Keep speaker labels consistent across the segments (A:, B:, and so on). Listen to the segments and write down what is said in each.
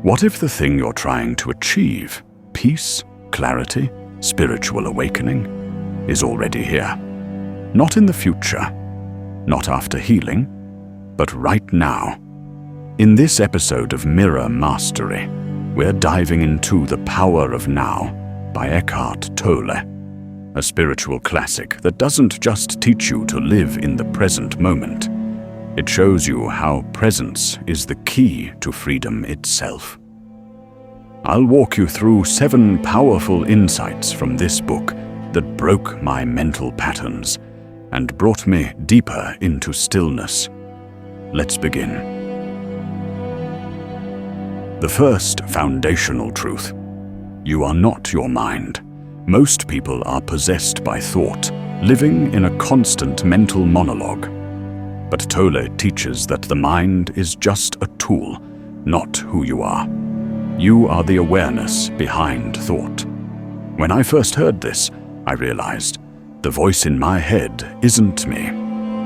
A: What if the thing you're trying to achieve, peace, clarity, spiritual awakening, is already here? Not in the future, not after healing, but right now. In this episode of Mirror Mastery, we're diving into The Power of Now by Eckhart Tolle, a spiritual classic that doesn't just teach you to live in the present moment. It shows you how presence is the key to freedom itself. I'll walk you through 7 powerful insights from this book that broke my mental patterns and brought me deeper into stillness. Let's begin. The first foundational truth: you are not your mind. Most people are possessed by thought, living in a constant mental monologue. But Tolle teaches that the mind is just a tool, not who you are. You are the awareness behind thought. When I first heard this, I realized the voice in my head isn't me.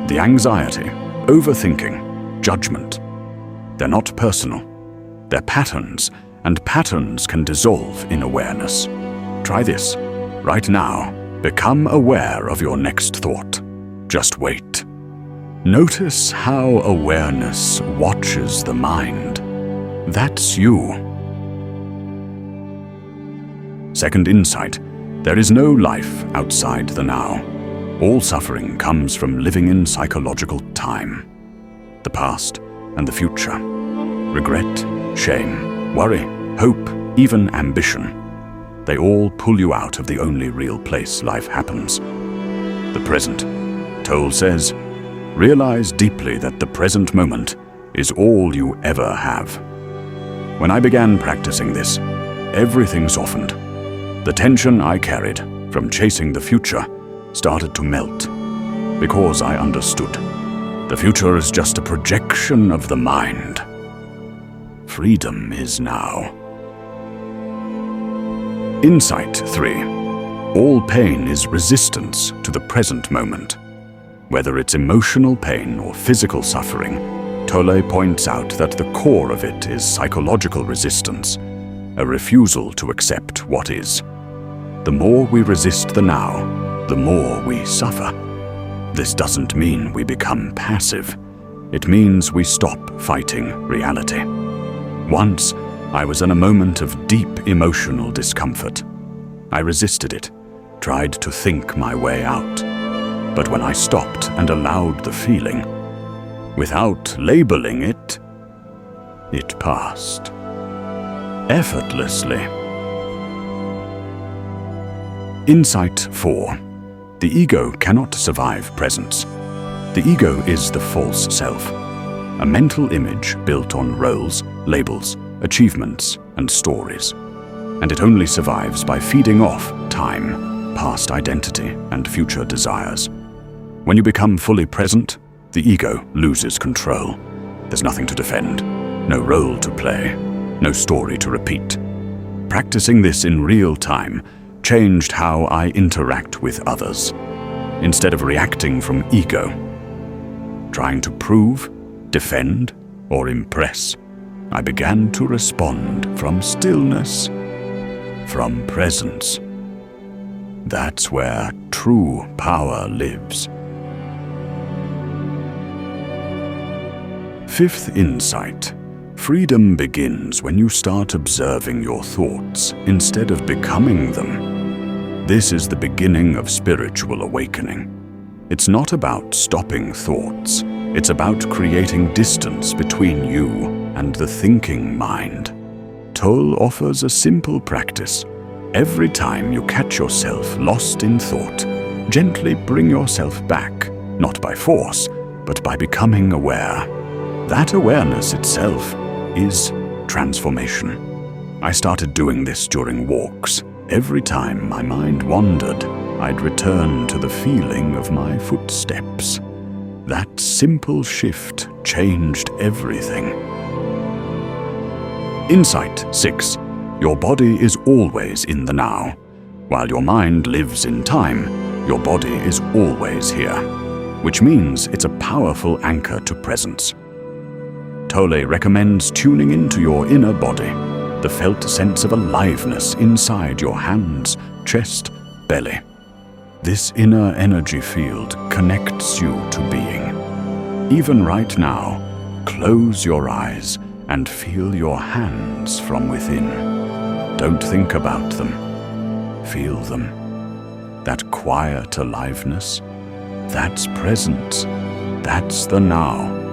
A: The anxiety, overthinking, judgment, they're not personal. They're patterns, and patterns can dissolve in awareness. Try this. Right now, become aware of your next thought. Just wait. Notice how awareness watches the mind. That's you. Second insight: there is no life outside the now. All suffering comes from living in psychological time. The past and the future. Regret, shame, worry, hope, even ambition. They all pull you out of the only real place life happens. The present. Tolle says, realize deeply that the present moment is all you ever have. When I began practicing this, everything softened. The tension I carried from chasing the future started to melt, because I understood. The future is just a projection of the mind. Freedom is now. Insight 3. All pain is resistance to the present moment. Whether it's emotional pain or physical suffering, Tolle points out that the core of it is psychological resistance, a refusal to accept what is. The more we resist the now, the more we suffer. This doesn't mean we become passive. It means we stop fighting reality. Once, I was in a moment of deep emotional discomfort. I resisted it, tried to think my way out. But when I stopped and allowed the feeling, without labeling it, it passed. Effortlessly. Insight 4. The ego cannot survive presence. The ego is the false self, a mental image built on roles, labels, achievements, and stories. And it only survives by feeding off time, past identity, and future desires. When you become fully present, the ego loses control. There's nothing to defend, no role to play, no story to repeat. Practicing this in real time changed how I interact with others. Instead of reacting from ego, trying to prove, defend, or impress, I began to respond from stillness, from presence. That's where true power lives. Fifth insight: freedom begins when you start observing your thoughts instead of becoming them. This is the beginning of spiritual awakening. It's not about stopping thoughts. It's about creating distance between you and the thinking mind. Tolle offers a simple practice. Every time you catch yourself lost in thought, gently bring yourself back, not by force, but by becoming aware. That awareness itself is transformation. I started doing this during walks. Every time my mind wandered, I'd return to the feeling of my footsteps. That simple shift changed everything. Insight 6. Your body is always in the now. While your mind lives in time, your body is always here, which means it's a powerful anchor to presence. Tolle recommends tuning into your inner body, the felt sense of aliveness inside your hands, chest, belly. This inner energy field connects you to being. Even right now, close your eyes and feel your hands from within. Don't think about them. Feel them. That quiet aliveness, that's presence. That's the now.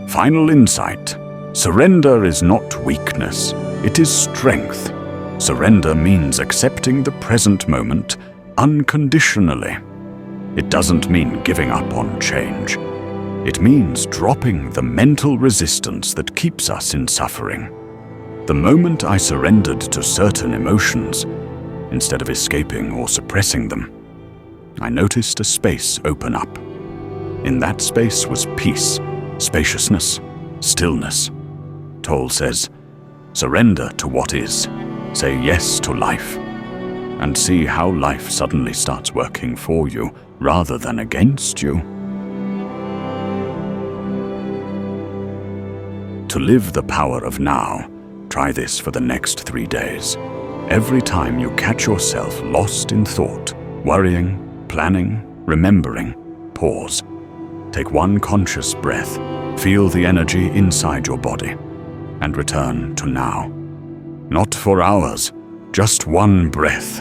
A: Final insight. Surrender is not weakness, it is strength. Surrender means accepting the present moment unconditionally. It doesn't mean giving up on change. It means dropping the mental resistance that keeps us in suffering. The moment I surrendered to certain emotions, instead of escaping or suppressing them, I noticed a space open up. In that space was peace, spaciousness, stillness. Tolle says, surrender to what is, say yes to life, and see how life suddenly starts working for you rather than against you. To live the power of now, try this for the next 3 days. Every time you catch yourself lost in thought, worrying, planning, remembering, pause. Take one conscious breath, feel the energy inside your body, and return to now. Not for hours, just one breath.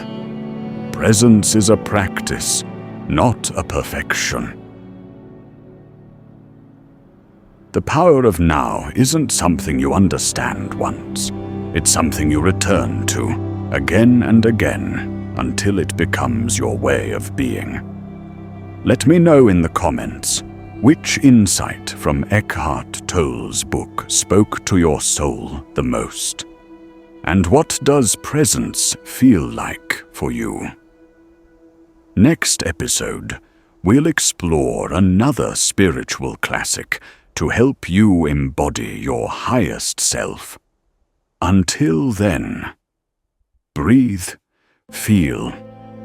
A: Presence is a practice, not a perfection. The power of now isn't something you understand once. It's something you return to, again and again, until it becomes your way of being. Let me know in the comments, which insight from Eckhart Tolle's book spoke to your soul the most? And what does presence feel like for you? Next episode, we'll explore another spiritual classic to help you embody your highest self. Until then, breathe, feel,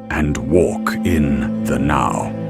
A: and walk in the now.